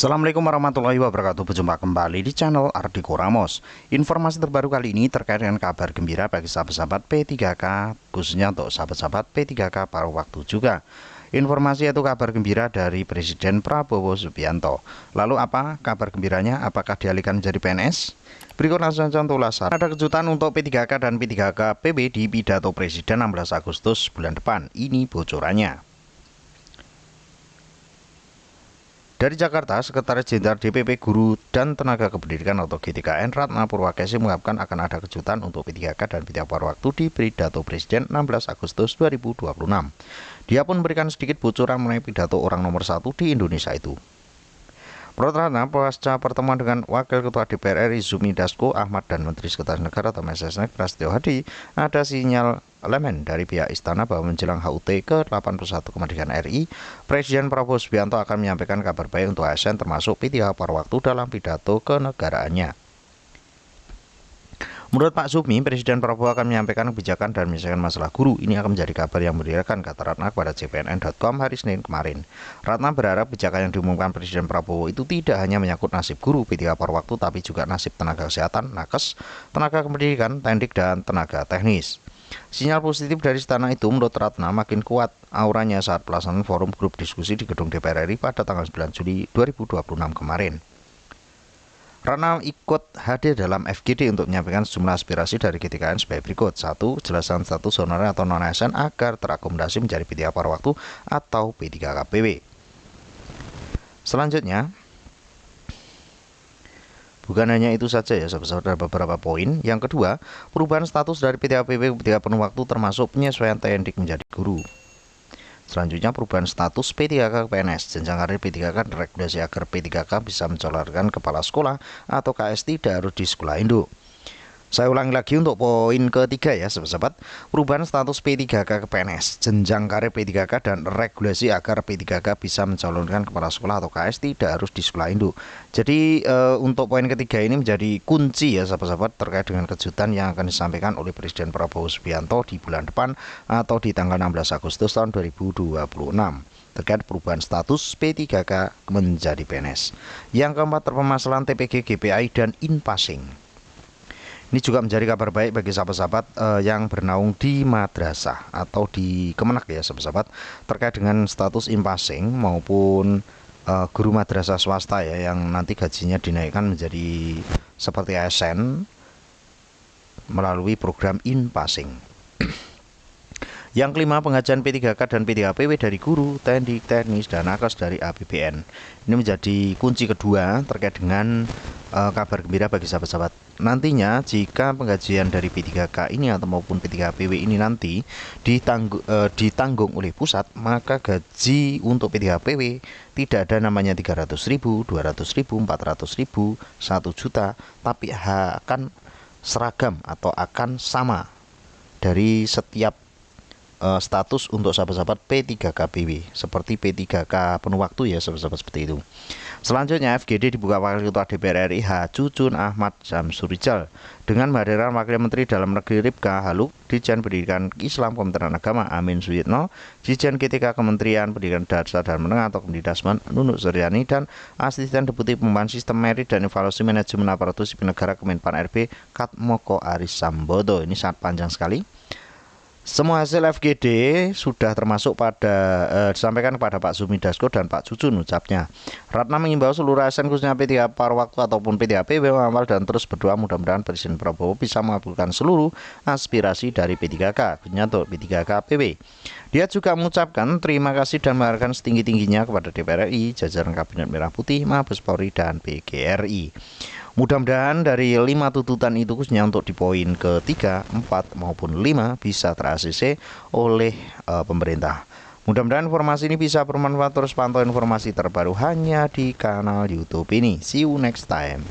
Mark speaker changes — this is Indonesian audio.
Speaker 1: Assalamualaikum warahmatullahi wabarakatuh. Berjumpa kembali di channel Ardiko Ramos. Informasi terbaru kali ini terkait dengan kabar gembira bagi sahabat-sahabat P3K, khususnya untuk sahabat-sahabat P3K paruh waktu juga. Informasi itu kabar gembira dari Presiden Prabowo Subianto. Lalu apa kabar gembiranya? Apakah dialihkan menjadi PNS? Berikut langsung contoh ulasan. Ada kejutan untuk P3K dan P3K PB di pidato Presiden 16 Agustus bulan depan. Ini bocorannya. Dari Jakarta, Sekretaris Jenderal DPP Guru dan Tenaga Kependidikan atau GTKN Ratna Purwakesi mengungkapkan akan ada kejutan untuk P3K dan P3K paruh waktu di pidato Presiden 16 Agustus 2026. Dia pun memberikan sedikit bocoran mengenai pidato orang nomor 1 di Indonesia itu. Menurut Ratna, pasca pertemuan dengan Wakil Ketua DPR RI Zumi Dasko Ahmad dan Menteri Sekretaris Negara atau Mensesnek Prasetyo Hadi, ada sinyal elemen dari pihak istana bahwa menjelang HUT ke-81 kemerdekaan RI, Presiden Prabowo Subianto akan menyampaikan kabar baik untuk ASN termasuk P3K paruh waktu dalam pidato kenegaraannya. Menurut Pak Zumi, Presiden Prabowo akan menyampaikan kebijakan dan menyelesaikan masalah guru. Ini akan menjadi kabar yang menggembirakan, kata Ratna kepada cpnn.com hari Senin kemarin. Ratna berharap kebijakan yang diumumkan Presiden Prabowo itu tidak hanya menyangkut nasib guru P3K paruh waktu, tapi juga nasib tenaga kesehatan, nakes, tenaga kependidikan, tendik, dan tenaga teknis. Sinyal positif dari istana itu menurut Ratna makin kuat auranya saat pelaksanaan forum grup diskusi di gedung DPR RI pada tanggal 9 Juli 2026 kemarin. Ratna ikut hadir dalam FGD untuk menyampaikan sejumlah aspirasi dari GTKN sebagai berikut. 1. Jelasan status honorer atau non-ASN agar terakomodasi menjadi P3K paruh waktu atau P3K PB. Selanjutnya, bukan hanya itu saja ya, ada beberapa poin. Yang kedua, perubahan status dari P3K PB ke P3K penuh waktu termasuk penyesuaian tendik menjadi guru. Selanjutnya, perubahan status P3K ke PNS, jenjang karir P3K dan regulasi agar P3K bisa mencalonkan kepala sekolah atau KS tidak harus di sekolah induk. Saya ulangi lagi untuk poin ketiga ya sahabat, perubahan status P3K ke PNS, jenjang karir P3K dan regulasi agar P3K bisa mencalonkan kepala sekolah atau KS tidak harus di sekolah induk. Jadi untuk poin ketiga ini menjadi kunci ya sahabat-sahabat terkait dengan kejutan yang akan disampaikan oleh Presiden Prabowo Subianto di bulan depan atau di tanggal 16 Agustus tahun 2026 terkait perubahan status P3K menjadi PNS. Yang keempat, permasalahan TPG, GPI, dan in-passing. Ini juga menjadi kabar baik bagi sahabat-sahabat yang bernaung di madrasah atau di Kemenak ya sahabat-sahabat terkait dengan status in-passing maupun guru madrasah swasta ya yang nanti gajinya dinaikkan menjadi seperti ASN melalui program in-passing. Yang kelima, pengajian P3K dan P3K PW dari guru, tendik, teknis, dan nakes dari APBN. Ini menjadi kunci kedua terkait dengan kabar gembira bagi sahabat-sahabat. Nantinya jika penggajian dari P3K ini atau maupun P3K PW ini nanti ditanggung oleh pusat, maka gaji untuk P3K PW tidak ada namanya 300.000, 200.000, 400.000, 1 juta, tapi akan seragam atau akan sama dari setiap status untuk sahabat-sahabat P3K PW seperti P3K penuh waktu ya sahabat-sahabat seperti itu. Selanjutnya FGD dibuka Wakil Ketua DPR RI H. Cucun Ahmad Syamsurijal dengan kehadiran Wakil Menteri Dalam Negeri Ripka Haluk, Ditjen Pendidikan Islam Kementerian Agama Amin Suyitno, Ditjen GTK Kementerian Pendidikan Dasar dan Menengah atau Kemdikbudrismen Nunuk Suryani, dan Asisten Deputi Pengembangan Sistem Merit dan Evaluasi Manajemen Aparatur Sipil Negara Kemenpan RB Katmoko Aris Sambodo. Ini sangat panjang sekali. Semua hasil FGD sudah termasuk disampaikan kepada Pak Zumi Dasko dan Pak Cucun ucapnya. Ratna mengimbau seluruh ASN khususnya P3K paruh waktu ataupun P3K PW mengawal dan terus berdoa mudah-mudahan Presiden Prabowo bisa mengabulkan seluruh aspirasi dari P3K, khususnya untuk P3K PW. Dia juga mengucapkan terima kasih dan menghargai setinggi-tingginya kepada DPR RI, jajaran Kabinet Merah Putih, Mabes Polri, dan PGRI. Mudah-mudahan dari 5 tuntutan itu khususnya untuk di poin ketiga, 4 maupun 5 bisa ter-ACC oleh pemerintah. Mudah-mudahan informasi ini bisa bermanfaat. Terus pantau informasi terbaru hanya di kanal YouTube ini. See you next time.